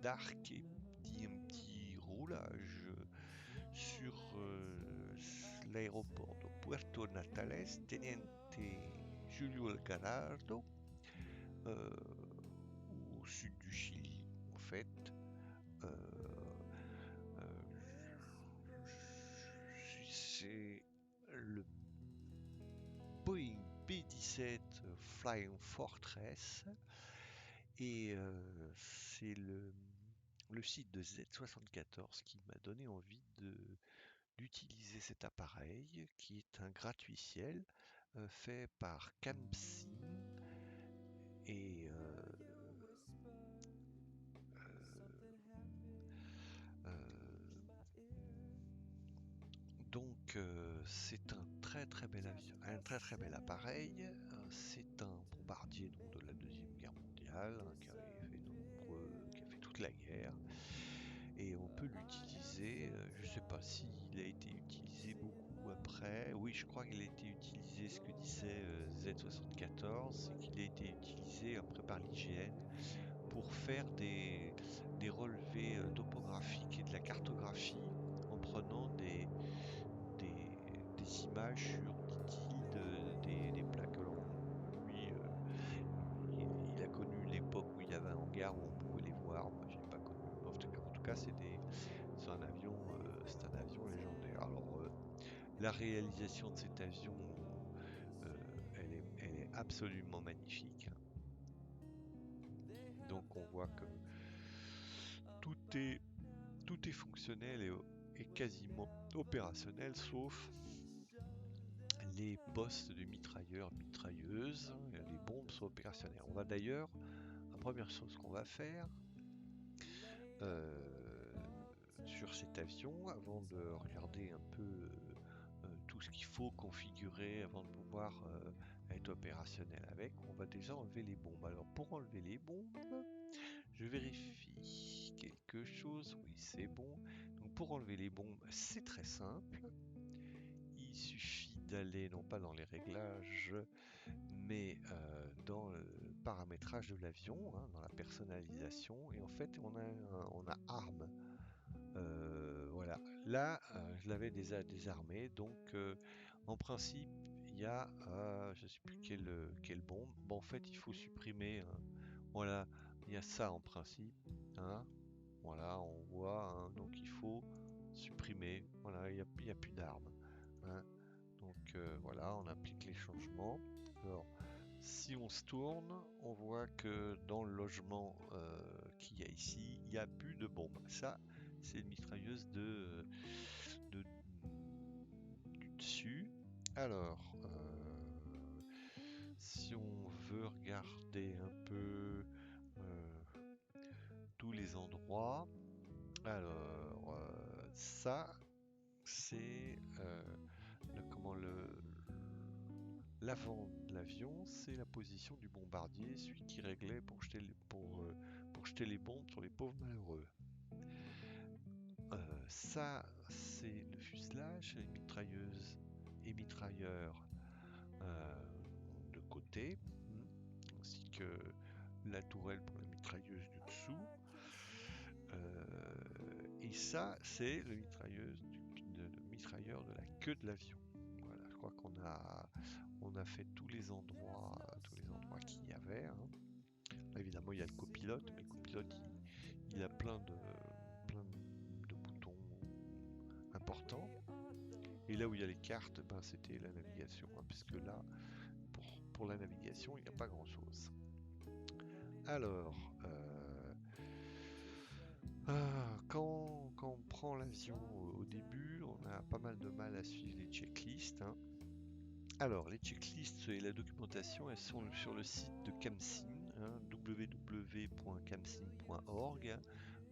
d'arc et un petit roulage sur l'aéroport de Puerto Natales, Teniente Julio Gallardo, au sud du Chili, en fait. C'est le Boeing B-17 Flying Fortress et c'est le site de Z74 qui m'a donné envie d'utiliser cet appareil qui est un gratuit-ciel fait par CamSim et donc c'est un très très bel avion, un très très bel appareil. C'est un bombardier donc, de la Deuxième Guerre mondiale qui a fait toute la guerre. Et on peut l'utiliser, je ne sais pas s'il a été utilisé beaucoup après. Oui, je crois qu'il a été utilisé, ce que disait Z74, c'est qu'il a été utilisé après par l'IGN pour faire des relevés topographiques et de la cartographie en prenant des images sur, dit-il, des plaques. Alors, lui, il a connu l'époque où il y avait un hangar où on pouvait les voir. Moi, j'ai pas connu. En tout cas, c'est c'est un avion légendaire. Alors, la réalisation de cet avion, elle est absolument magnifique. Donc, on voit que tout est, tout est fonctionnel et quasiment opérationnel, sauf les postes de mitrailleurs, mitrailleuses, les bombes sont opérationnelles. On va d'ailleurs, la première chose qu'on va faire euh, sur cet avion, avant de regarder un peu tout ce qu'il faut configurer avant de pouvoir être opérationnel avec, on va déjà enlever les bombes. Alors pour enlever les bombes, je vérifie quelque chose. Oui, c'est bon. Donc pour enlever les bombes, c'est très simple. Il suffit d'aller non pas dans les réglages, mais dans le paramétrage de l'avion, hein, dans la personnalisation. Et en fait, on a arme. Voilà. Là, je l'avais déjà désarmé. Donc, en principe, il y a, je ne sais plus quelle bombe. Bon, en fait, il faut supprimer. Hein. Voilà, il y a ça en principe. Hein. Voilà, on voit. Hein, donc, il faut supprimer. Voilà, il n'y a plus d'armes. Hein. Donc, voilà, on applique les changements. Alors, si on se tourne, on voit que dans le logement qu'il y a ici, il n'y a plus de bombes. Ça, c'est une mitrailleuse de- du dessus. Alors, si on veut regarder un peu euh, tous les endroits, alors ça, c'est comment l'avant de l'avion, c'est la position du bombardier, celui qui réglait pour jeter les bombes sur les pauvres malheureux. Ça, c'est le fuselage, les mitrailleuses et mitrailleurs euh, de côté, ainsi que la tourelle pour la mitrailleuse du dessous. Et ça, c'est le mitrailleur de la queue de l'avion. Voilà, je crois on a fait tous les endroits qu'il y avait. Hein. Évidemment, il y a le copilote, mais le copilote, il a plein de boutons importants. Et là où il y a les cartes, ben, c'était la navigation, hein, puisque là, pour la navigation, il n'y a pas grand-chose. Alors, quand on prend l'avion au début, on a pas mal de mal à suivre les checklists. Hein. Alors, les checklists et la documentation, elles sont sur le site de CamSim, hein, www.camsim.org.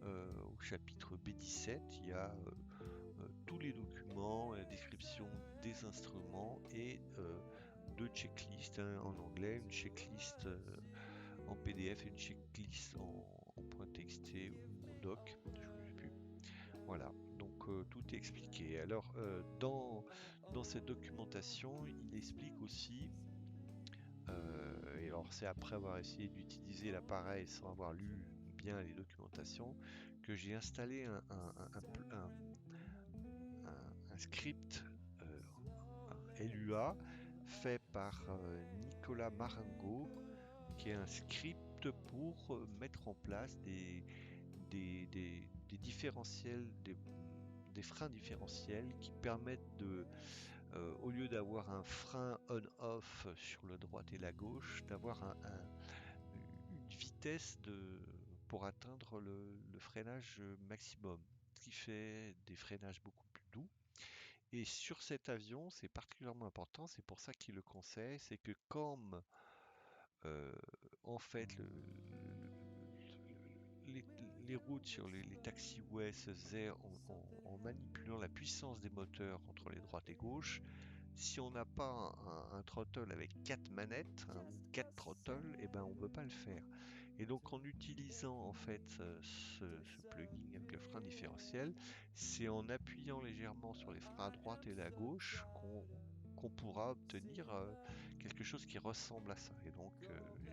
Au chapitre B17, il y a tous les documents, la description des instruments et deux checklists hein, en anglais, une checklist en PDF et une checklist en .txt ou en doc, je ne sais plus. Voilà, donc tout est expliqué. Alors, dans cette documentation, il explique aussi, et alors c'est après avoir essayé d'utiliser l'appareil sans avoir lu bien les documentations, que j'ai installé un script un LUA fait par Nicolas Marengo, qui est un script pour mettre en place des différentiels, des freins différentiels qui permettent de, au lieu d'avoir un frein on-off sur la droite et la gauche, d'avoir une vitesse pour atteindre le freinage maximum, ce qui fait des freinages beaucoup plus doux. Et sur cet avion, c'est particulièrement important, c'est pour ça qu'il le conseille, c'est que comme euh, en fait les, les routes sur les taxiways se faisaient en manipulant la puissance des moteurs entre les droites et gauches, si on n'a pas un throttle avec 4 manettes, ou 4 throttles, et ben on ne peut pas le faire. Et donc en utilisant en fait ce plugin avec le frein différentiel, c'est en appuyant légèrement sur les freins à droite et à gauche qu'on pourra obtenir quelque chose qui ressemble à ça. Et donc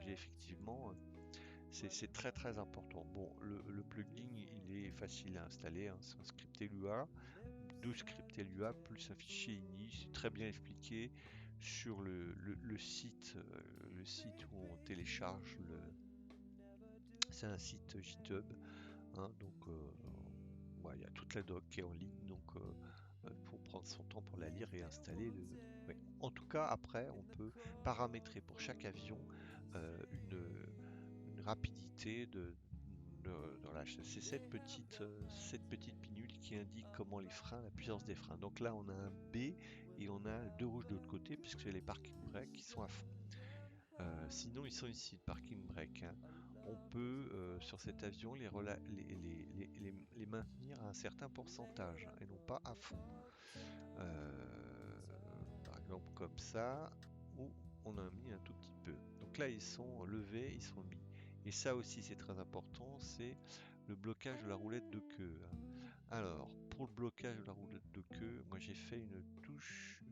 j'ai effectivement c'est très très important. Bon, le plugin il est facile à installer, hein, c'est un script LUA, 12 scripts LUA plus un fichier INI, c'est très bien expliqué sur le site où on télécharge c'est un site GitHub, hein, donc ouais, il y a toute la doc qui est en ligne, donc il faut prendre son temps pour la lire et installer ouais. En tout cas, après, on peut paramétrer pour chaque avion une rapidité voilà, c'est cette petite pinule qui indique comment les freins, la puissance des freins. Donc là, on a un B et on a deux rouges de l'autre côté puisque c'est les parking brakes qui sont à fond. Sinon, ils sont ici, le parking brake, hein. On peut, sur cet avion, les maintenir à un certain pourcentage, hein, et non pas à fond. Euh, Par exemple, comme ça, où on a mis un tout petit peu. Donc là, ils sont levés, ils sont mis. Et ça aussi, c'est très important, c'est le blocage de la roulette de queue, hein. Alors, pour le blocage de la roulette de queue, moi j'ai fait une touche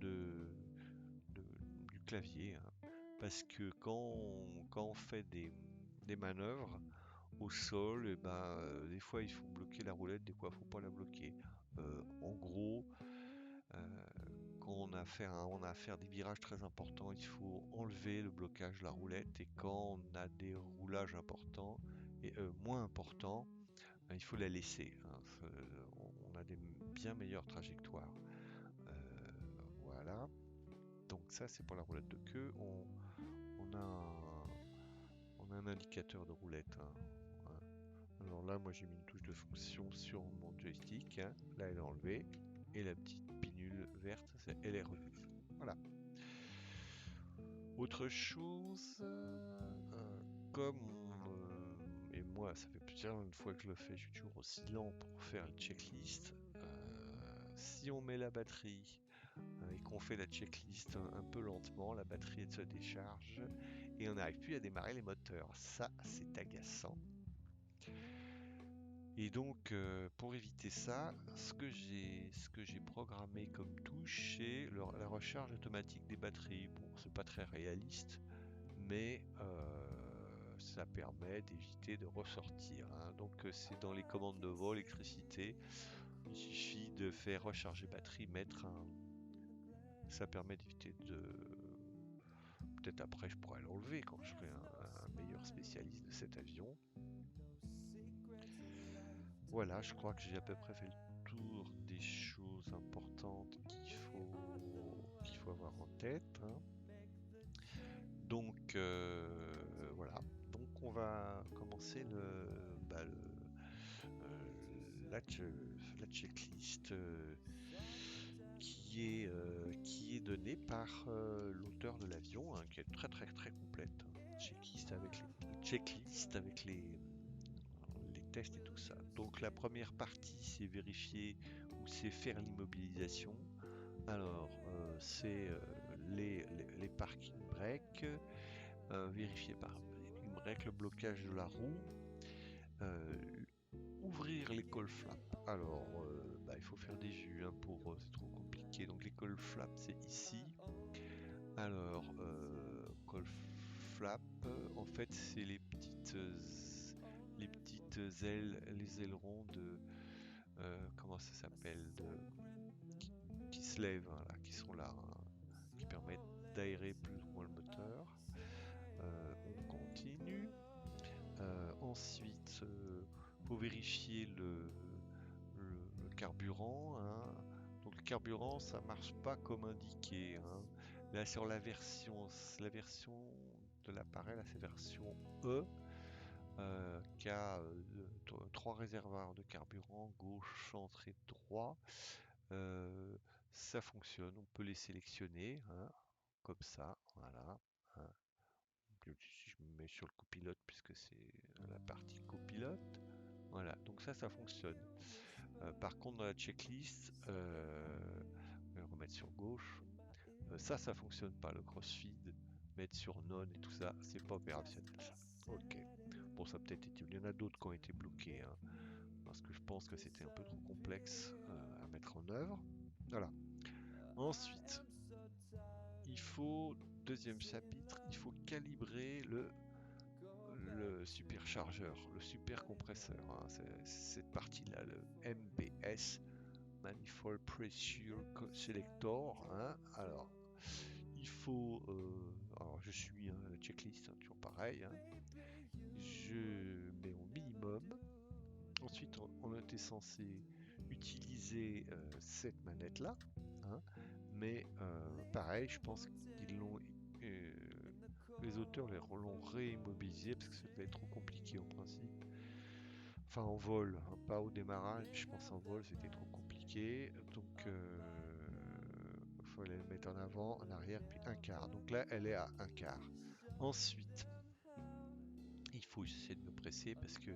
de, du clavier, hein. Parce que quand on fait des manœuvres au sol, et ben, des fois il faut bloquer la roulette, des fois il faut pas la bloquer. En gros, euh, quand on a à faire des virages très importants, il faut enlever le blocage de la roulette. Et quand on a des roulages importants et moins importants, il faut la laisser, hein. On a des bien meilleures trajectoires. Voilà. Donc ça c'est pour la roulette de queue. On a on a un indicateur de roulette, hein. Voilà. Alors là, moi j'ai mis une touche de fonction sur mon joystick, hein. Là, elle est enlevée. Et la petite pinule verte, elle est remise. Voilà. Autre chose, comme et moi, ça fait plusieurs fois que je le fais, je suis toujours aussi lent pour faire le checklist. Si on met la batterie et qu'on fait la checklist un peu lentement, la batterie elle se décharge et on n'arrive plus à démarrer les moteurs. Ça, c'est agaçant. Et donc, pour éviter ça, ce que j'ai programmé comme touche, c'est la recharge automatique des batteries. Bon, c'est pas très réaliste, mais ça permet d'éviter de ressortir, hein. Donc, c'est dans les commandes de vol, électricité. Il suffit de faire recharger batterie, ça permet d'éviter de. Peut-être après, je pourrais l'enlever quand je serai un meilleur spécialiste de cet avion. Voilà, je crois que j'ai à peu près fait le tour des choses importantes qu'il faut avoir en tête, hein. Donc voilà. Donc on va commencer la checklist qui est donnée par l'auteur de l'avion, hein, qui est très très très complète, hein. Checklist avec les tests et tout ça. Donc la première partie, c'est vérifier ou c'est faire l'immobilisation. Alors c'est les parking brakes, vérifier par parking brake le blocage de la roue, euh, ouvrir les cowl flaps. Alors il faut faire des vues, hein, c'est trop compliqué. Donc les cowl flaps c'est ici. Alors cowl flap, en fait, c'est les petites ailes, les ailerons de, comment ça s'appelle, qui se lèvent, hein, là, qui sont là, hein, qui permettent d'aérer plus ou moins le moteur. On continue. Ensuite, faut vérifier le carburant, hein. Donc le carburant, ça marche pas comme indiqué, hein. Là sur la version de l'appareil, là c'est version E, qui a trois réservoirs de carburant, gauche, centre et droit. Euh, Ça fonctionne, on peut les sélectionner, hein, comme ça, voilà, hein. Si je me mets sur le copilote, puisque c'est la partie copilote, voilà, donc ça fonctionne. Par contre, dans la checklist, je vais remettre sur gauche, ça fonctionne pas, le crossfeed, mettre sur non et tout ça, c'est pas opérationnel ça. Ok, bon, ça peut-être été, il y en a d'autres qui ont été bloqués, hein, parce que je pense que c'était un peu trop complexe à mettre en œuvre. Voilà. Ensuite, il faut, deuxième chapitre, il faut calibrer le superchargeur, le supercompresseur, hein, cette partie-là, le MPS, Manifold Pressure Selector, hein. Alors, il faut, alors je suis, hein, la checklist, hein, toujours pareil, hein. Je mets au minimum. Ensuite, on était censé utiliser cette manette-là, hein, mais pareil, je pense qu'ils l'ont, euh, les auteurs l'ont réimmobilisé parce que ça devait être trop compliqué en principe. Enfin, en vol, hein, pas au démarrage, je pense en vol c'était trop compliqué. Donc, il fallait le mettre en avant, en arrière, puis un quart. Donc là, elle est à un quart. Ensuite, il faut essayer de me presser parce que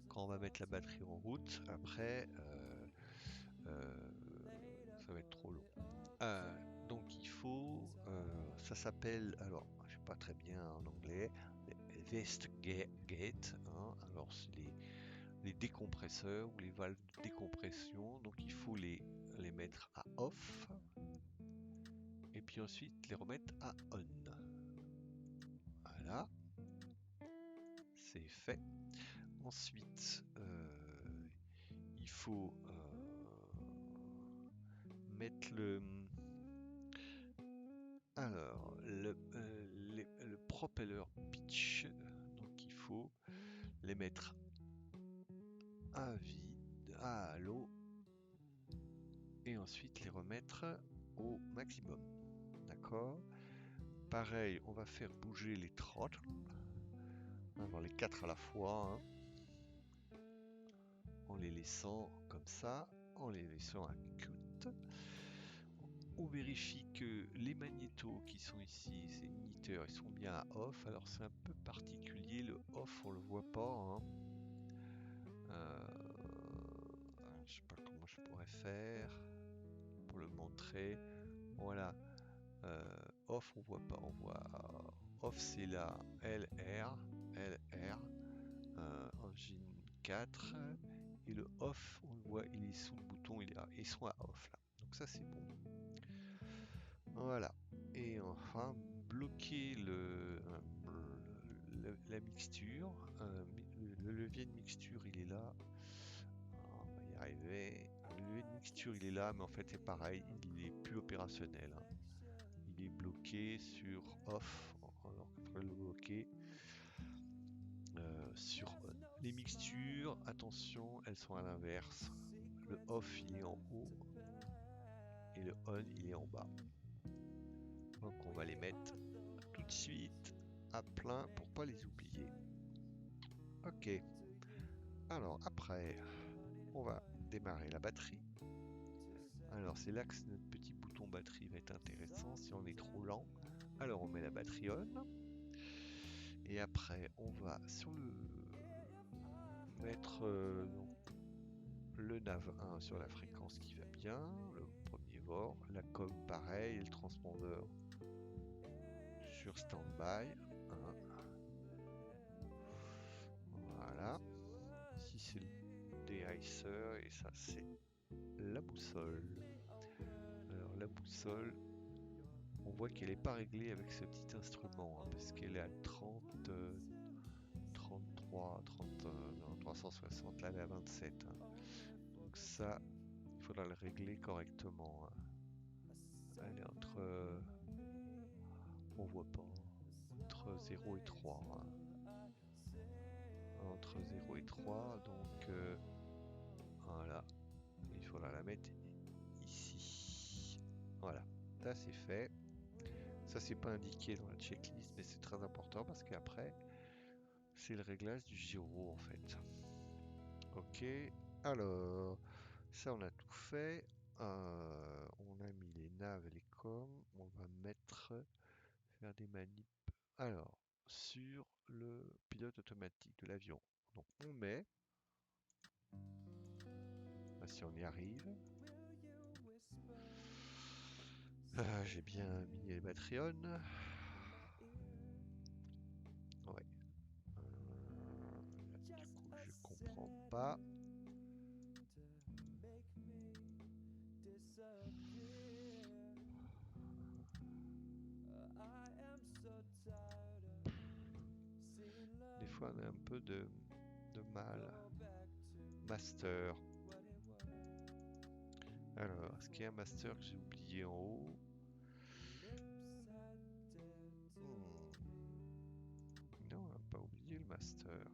quand on va mettre la batterie en route, après, euh, ça va être trop long. Donc il faut, ça s'appelle, alors je sais pas très bien en anglais, Vest Gate, hein. Alors c'est les décompresseurs ou les valves de décompression, donc il faut les mettre à off et puis ensuite les remettre à on. Voilà, c'est fait. Ensuite, il faut mettre le propeller pitch, donc il faut les mettre à vide, à l'eau, et ensuite les remettre au maximum. D'accord? Pareil, on va faire bouger les throttles, alors les quatre à la fois, hein, en les laissant comme ça, en les laissant à cut. On vérifie que les magnétos qui sont ici, ces inhibiteurs, ils sont bien à off. Alors c'est un peu particulier, le off on le voit pas, hein. Je sais pas comment je pourrais faire pour le montrer. Voilà, off on voit pas, on voit off c'est la LR, engine 4, et le off on le voit, il est sous le bouton, ils sont à off là. Donc ça c'est bon. Voilà. Et enfin, bloquer la mixture. Le levier de mixture, il est là. On va y arriver. Le levier de mixture, il est là, mais en fait, c'est pareil. Il est plus opérationnel, hein. Il est bloqué sur off, alors qu'il faudrait le bloquer sur on. Les mixtures, attention, elles sont à l'inverse. Le off, il est en haut. Et le on, il est en bas. Donc on va les mettre tout de suite à plein pour pas les oublier. Ok. Alors après, on va démarrer la batterie. Alors c'est là que notre petit bouton batterie va être intéressant. Si on est trop lent, alors on met la batterie on. Et après, on va sur le mettre le nav 1 sur la fréquence qui va bien, le premier VOR, la com pareil, et le transpondeur sur standby. Hein. Voilà. Ici c'est le déhaisseur et ça c'est la boussole. Alors la boussole, on voit qu'elle n'est pas réglée avec ce petit instrument, hein, parce qu'elle est à 30, 33, 30, non, 360, là elle est à 27. Hein. Donc ça, il faudra le régler correctement. Hein. Elle est entre, on voit pas, entre 0 et 3. Hein. Entre 0 et 3, donc voilà, il faudra la mettre ici. Voilà, ça c'est fait. Ça c'est pas indiqué dans la checklist, mais c'est très important parce qu'après, c'est le réglage du gyro en fait. Ok, alors, ça on a tout fait. On a mis les naves et les coms. On va faire des manips. Alors, sur le pilote automatique de l'avion. Donc on met, si on y arrive. J'ai bien mis les batteries on. Ouais. Du coup, je comprends pas. Des fois, on a un peu de mal. Master. Alors, est-ce qu'il y a un master que j'ai oublié en haut? Non, on n'a pas oublié le master.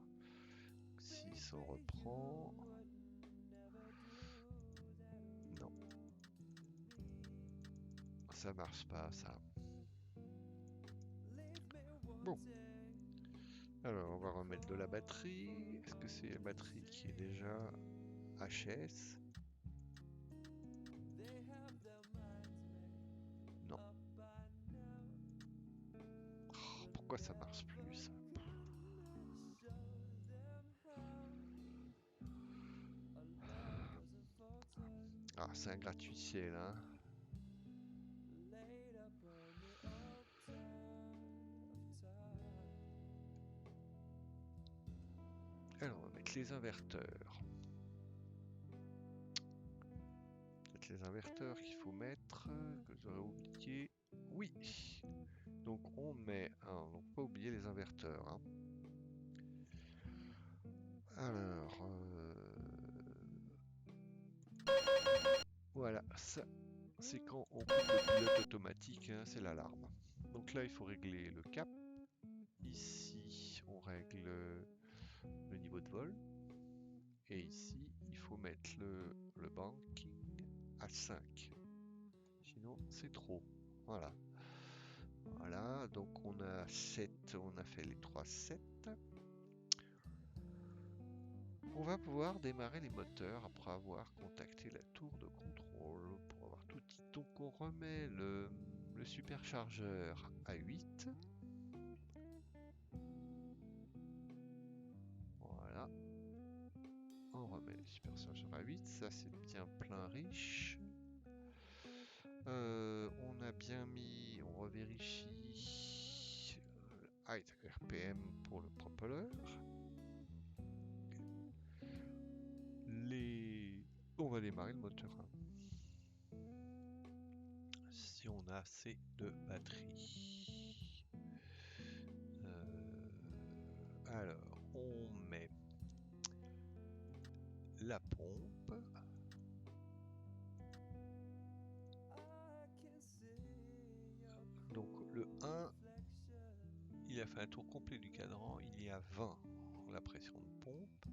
Si on reprend... Non. Ça marche pas, ça. Bon. Alors, on va remettre de la batterie. Est-ce que c'est la batterie qui est déjà HS? Non. Oh, pourquoi ça marche plus, ça? Ah, c'est un gratuit ciel, hein. Alors, on va mettre les inverteurs. Peut-être les inverteurs qu'il faut mettre, que j'aurais oublié. Oui. Donc on met, donc pas oublier les inverteurs. Hein. Alors, voilà, ça, c'est quand on coupe le pilote automatique, hein, c'est l'alarme. Donc là, il faut régler le cap. Ici, on règle le niveau de vol. Et ici, il faut mettre le banking à 5. Sinon, c'est trop. Voilà. Voilà, donc on a 7, on a fait les 3 7. On va pouvoir démarrer les moteurs après avoir contacté la tour de contrôle pour avoir tout dit. Donc on remet le superchargeur à 8. Voilà. On remet le superchargeur à 8. Ça c'est bien plein riche. On a bien mis, on revérifie RPM pour le propeller. On va démarrer le moteur 1. Si on a assez de batterie. Alors, on met la pompe. Donc le 1, il a fait un tour complet du cadran, il est à 20 la pression de pompe.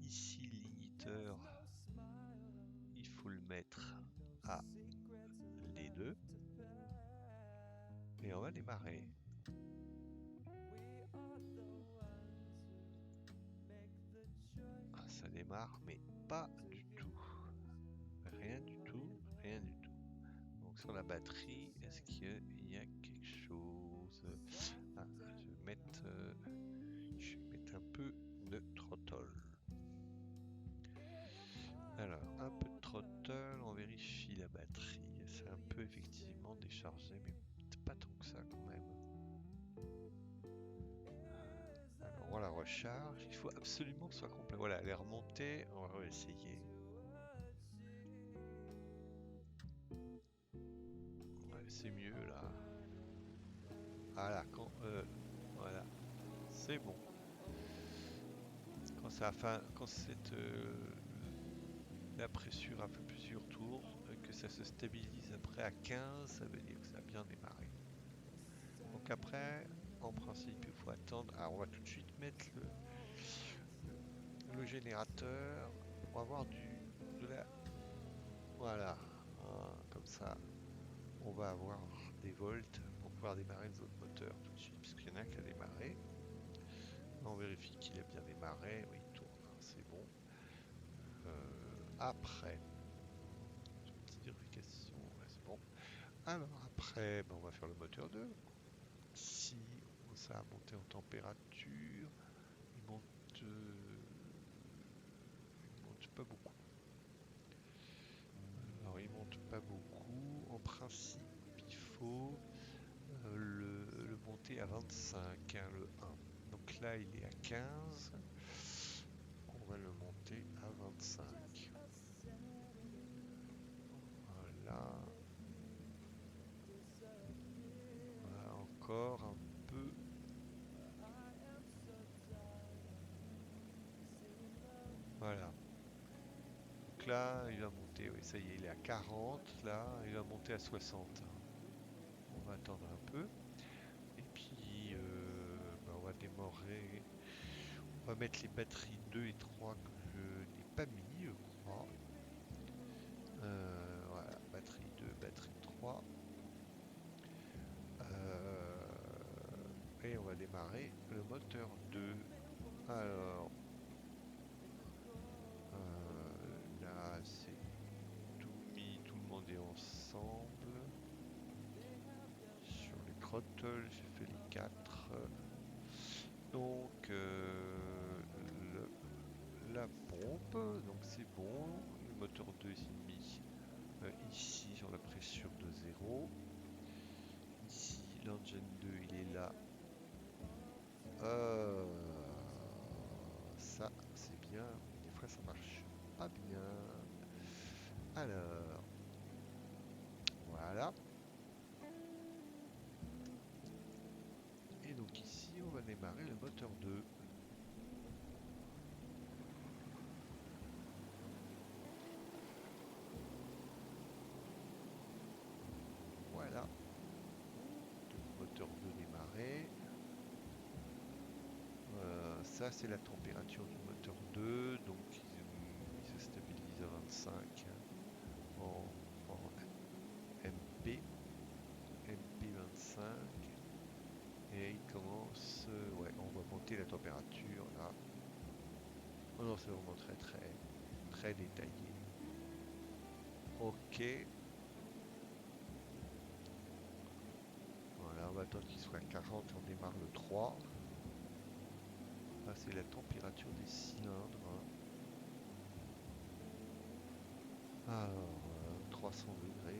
Ici, l'igniteur, il faut le mettre à les 2. Et on va démarrer. Ça démarre, mais pas du tout. Rien du tout, rien du tout. Donc sur la batterie, est-ce qu'il y a quelque chose? Je vais mettre un peu de throttle. Alors, un peu de throttle, on vérifie la batterie. C'est un peu effectivement déchargé, mais pas tant que ça quand même. Alors, on la recharge. Il faut absolument que ce soit complet. Voilà, elle est remontée. On va essayer. Ouais, c'est mieux là. Voilà, voilà, c'est bon. Quand ça a faim, quand la pression a fait plusieurs tours, que ça se stabilise après à 15, ça veut dire que ça a bien démarré. Donc après, en principe, il faut attendre. Alors on va tout de suite mettre le générateur pour avoir de la... Voilà, comme ça, on va avoir des volts pour pouvoir démarrer les autres moteurs tout de suite, puisqu'il y en a un qui a démarré. On vérifie qu'il a bien démarré. Oui, il tourne, hein, c'est bon. Après, petite vérification, ouais, c'est bon. Alors après, ben, on va faire le moteur 2. Ici, ça a monté en température. Il monte, il monte pas beaucoup. Alors il monte pas beaucoup. En principe, il faut le monter à 25, hein, le 1. Donc là, il est à 15. On va le monter à 25. Voilà. Voilà, encore un peu. Voilà. Donc là, il va monter. Oui, ça y est, il est à 40. Là, il va monter à 60. On va attendre un peu. Et puis, ben, on va démarrer. On va mettre les batteries 2 et 3 que je n'ai pas mis, je crois. Voilà, batterie 2, batterie 3. Et on va démarrer le moteur 2. Alors, là, c'est tout mis, tout le monde est ensemble. Sur les throttles, j'ai fait les 4. Donc, la pompe, donc c'est bon. Le moteur 2 est mis ici sur la pression de 0. Ici, l'engine 2, il est là. Ça, c'est bien, mais des fois ça marche pas bien. Alors, voilà. Et donc ici, on va démarrer le moteur 2. Voilà. Donc, moteur 2 démarré. Ça, c'est la température du moteur 2. Donc, il se stabilise à 25 en MP. MP25. Et il commence. Ouais, on va monter la température là. Oh non, c'est vraiment très détaillé. Ok. Voilà, on va attendre qu'il soit à 40 et on démarre le 3. Là, c'est la température des cylindres, hein. Alors, 300 degrés.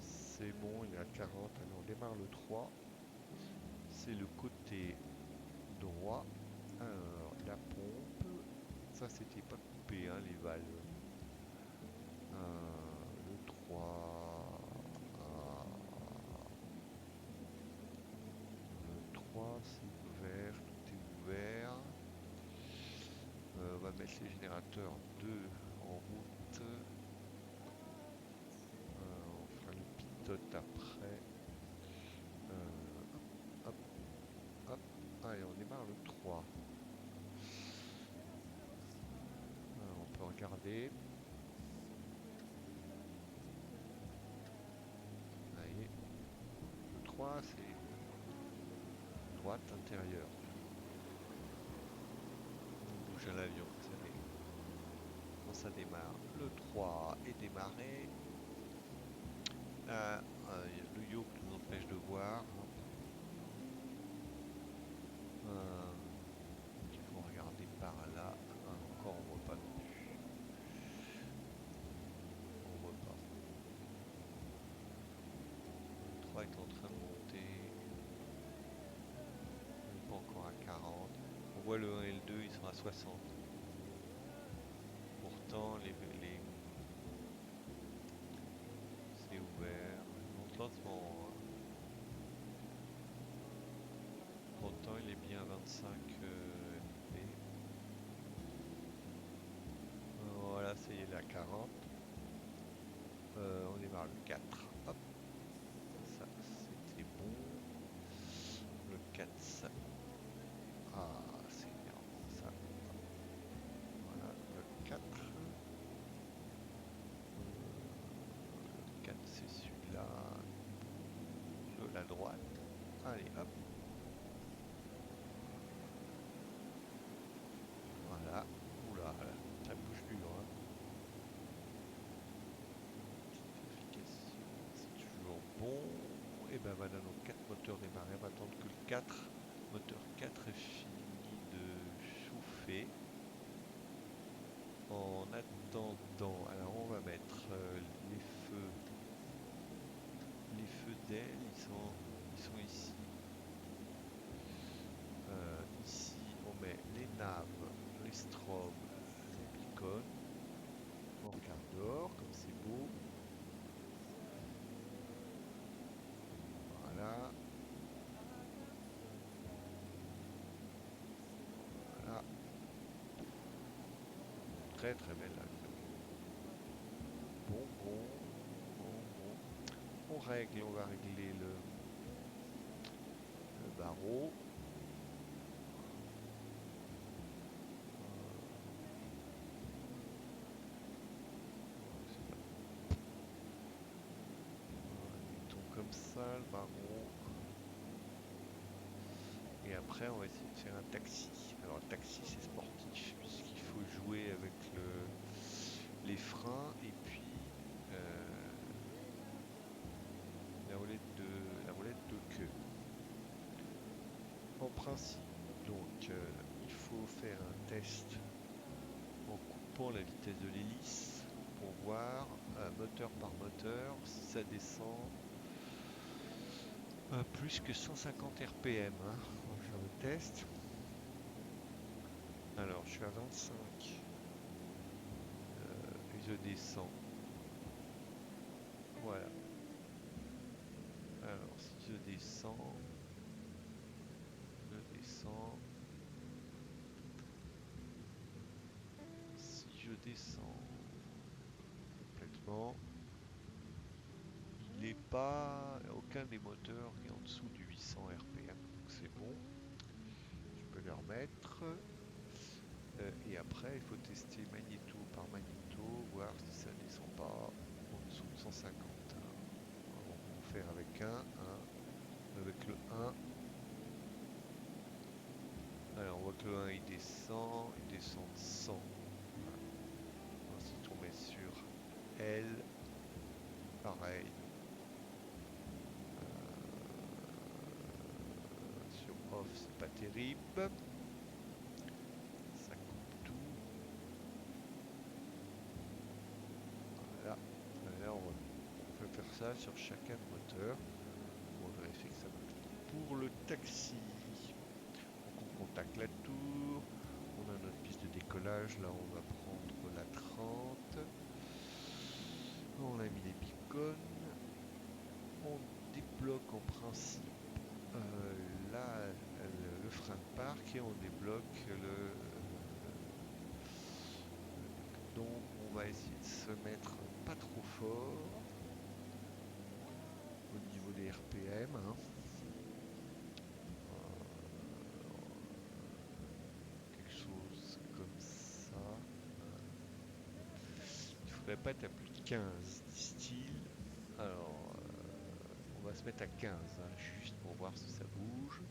C'est bon, il est à 40. Allez, on démarre le 3. C'est le côté droit. Alors, la pompe. Ça, c'était pas coupé, hein, les valves. Le 3. Le 3, c'est ouvert. Tout est ouvert. On va mettre les générateurs 2 en route. On fera le pitot après. Hop, hop. Allez, on démarre le 3. On peut regarder. Allez. Le 3, c'est droite intérieure. On bouge à l'avion, quand ça démarre. Le 3 est démarré. Là, le yoke nous empêche de voir. Il faut regarder par là. Encore, on voit pas non plus. On voit pas. Le 3 est en train de monter. On n'est pas encore à 40. On voit le 1 et le 2, ils sont à 60. Pourtant, lentement. Pourtant, il est bien 25 FP. Voilà, ça y est, la 40. On démarre le 4. Hop, ça c'était bon. Le 4, ça. Ah, c'est énervant ça. Voilà, le 4. Le 4, c'est celui-là. De la droite. Allez, hop. Voilà. Oula, ça bouge dur. Hein. Vérification, c'est toujours bon. Et ben voilà, nos 4 moteurs démarrés. On va attendre que le 4, moteur 4 est fini de chauffer. En attendant, alors on va mettre les feux. Les feux d'aile, ils sont ici. Ici, on met les naves, les strobes, les beacons. On regarde dehors, comme c'est beau. Voilà. Voilà. Très très belle avion. Bon. On va régler le barreau. Mettons comme ça le barreau. Et après on va essayer de faire un taxi. Alors le taxi c'est sportif puisqu'il faut jouer avec les freins et puis la roulette de queue. En principe, donc il faut faire un test en coupant la vitesse de l'hélice pour voir moteur par moteur si ça descend plus que 150 RPM. Hein. On va faire le test. Alors je suis à 25 et je descends. Voilà. Alors si je descends, si je descends complètement, il n'est pas, aucun des moteurs est en dessous du 800 RPM, donc c'est bon. Je peux le remettre. Et après, il faut tester magnéto par magnéto, voir si ça ne descend pas en dessous de 150. Alors, on va faire avec avec le 1. Alors, on voit que le 1 il descend de 100. Ensuite, on met sur L, pareil. Sur off, c'est pas terrible. Ça coupe tout. Voilà. Là, on peut faire ça sur chacun de moteur. On va vérifier que ça marche. Pour le taxi, donc on contacte la tour. On a notre piste de décollage. Là, on va prendre la 30. On a mis les beacons. On débloque en principe là le frein de parc et on débloque donc on va essayer de se mettre pas trop fort au niveau des RPM. Hein. Quelque chose comme ça. Il faudrait pas être à plus de 15 distilles. Alors on va se mettre à 15 hein, juste pour voir si ça bouge.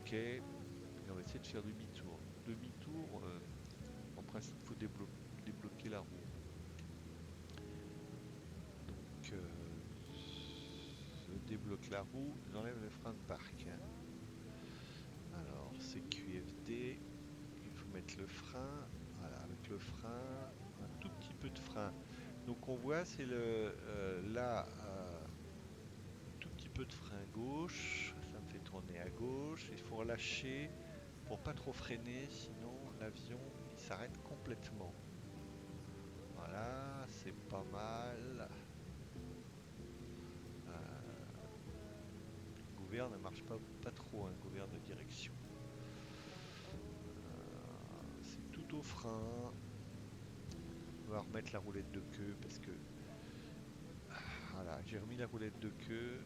Ok. Et on va essayer de faire demi-tour. Demi-tour, en principe, il faut débloquer la roue. Donc, je débloque la roue, j'enlève le frein de parc. Hein. Alors, c'est QFD. Il faut mettre le frein. Voilà, avec le frein, un tout petit peu de frein. Donc, on voit, c'est là, un tout petit peu de frein gauche. Ça me fait tourner à gauche. Il faut relâcher pour pas trop freiner, sinon l'avion il s'arrête complètement. Voilà, c'est pas mal. sauvegarde ne marche pas trop, un gouvernail de direction. C'est tout au frein. On va remettre la roulette de queue parce que voilà, j'ai remis la roulette de queue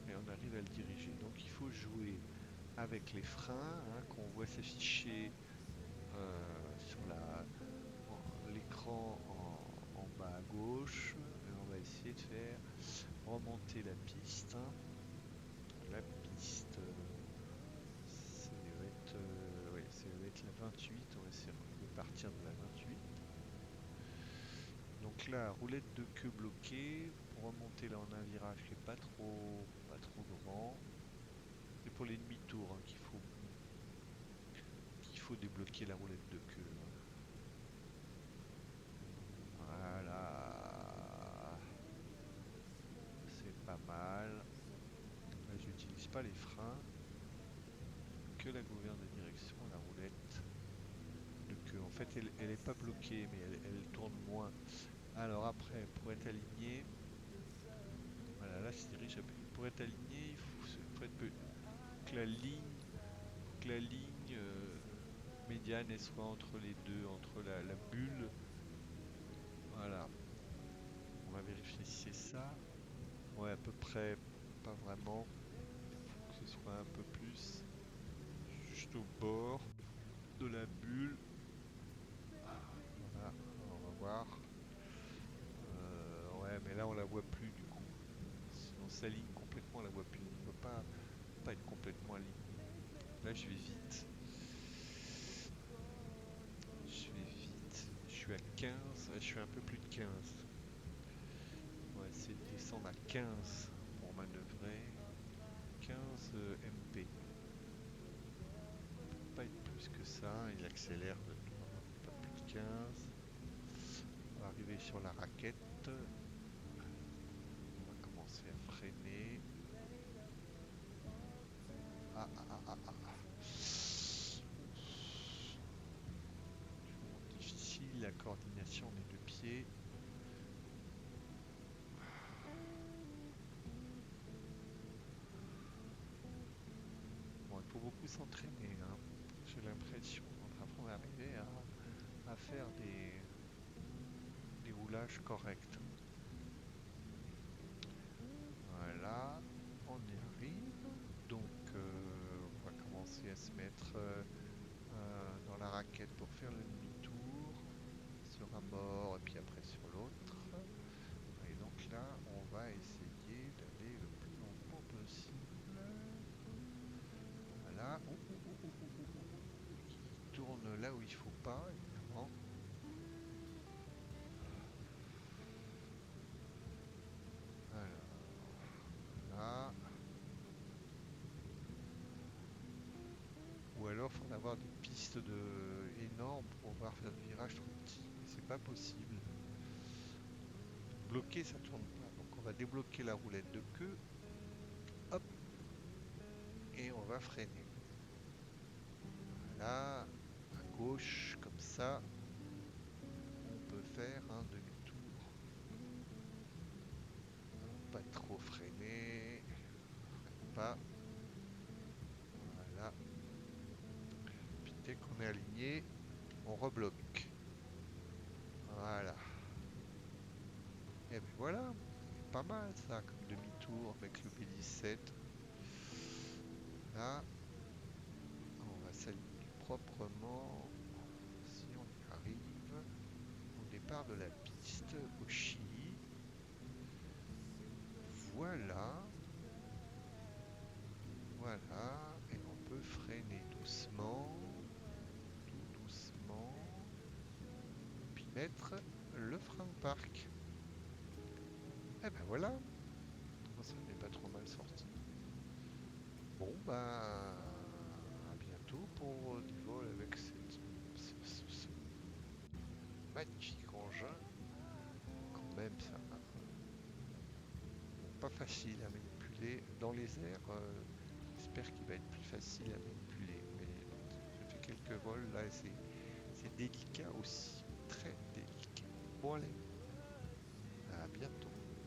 et on arrive à le diriger. Donc il faut jouer avec les freins qu'on voit s'afficher sur l'écran en bas à gauche. Et on va essayer de faire remonter la piste. La piste, ouais, ça va être la 28. On va essayer de partir de la 28. Donc là, roulette de queue bloquée. Pour remonter, là, on a un virage qui est pas trop grand. C'est pour les demi-tours qu'il faut débloquer la roulette de queue. Voilà. C'est pas mal. Là, j'utilise pas les freins. Que la gouverne de direction, la roulette de queue. En fait, elle est pas bloquée, mais elle tourne moins. Alors après, pour être aligné, voilà, là, c'est dirige. Pour être aligné, il faut être que la ligne médiane elle soit entre les deux, entre la bulle. Voilà. On va vérifier si c'est ça. Ouais, à peu près, pas vraiment. Il faut que ce soit un peu plus juste au bord de la bulle. Voilà, on va voir. Ouais, mais là on la voit plus du coup. Si on s'aligne complètement, on la voit plus. On ne peut pas être complètement aligné. Là, je vais vite. Je suis à 15. Je suis un peu plus de 15. On va essayer de descendre à 15 pour manœuvrer. 15 MP. Pas être plus que ça. Il accélère pas plus de 15. On va arriver sur la raquette. On va commencer à freiner. Difficile la coordination des deux pieds. Bon, il faut beaucoup s'entraîner. J'ai l'impression qu'on va arriver à faire des roulages corrects. Voilà, on y arrive. Donc, on va commencer à se mettre dans la raquette pour faire le demi-tour sur un bord et puis après sur l'autre. Et donc là, on va essayer d'aller le plus lentement possible. Voilà. Il tourne là où il faut pas, évidemment. Voilà. Ou alors, il faut en avoir des pistes énormes pour pouvoir faire des virages trop petits. C'est pas possible. Bloqué, ça tourne pas. Donc, on va débloquer la roulette de queue. Hop. Et on va freiner. Voilà. À gauche, comme ça. On peut faire un demi-tour. Pas trop freiner. Freine pas. Voilà. Puis dès qu'on est aligné, on rebloque. Voilà. Et ben voilà, pas mal ça comme demi-tour avec le B17. Là, on va s'aligner proprement si on y arrive au départ de la piste au Chili. Voilà. Voilà. Et on peut freiner doucement. Tout doucement. Puis mettre le frein de parc. Et ben voilà. Ça n'est pas trop mal sorti. Bon, ben, à bientôt pour du vol avec ce magnifique engin. Quand même, ça. Bon, pas facile à manipuler. Dans les airs, j'espère qu'il va être plus facile à manipuler. Mais j'ai fait quelques vols là et c'est délicat aussi. Très délicat. Bon, allez, à bientôt.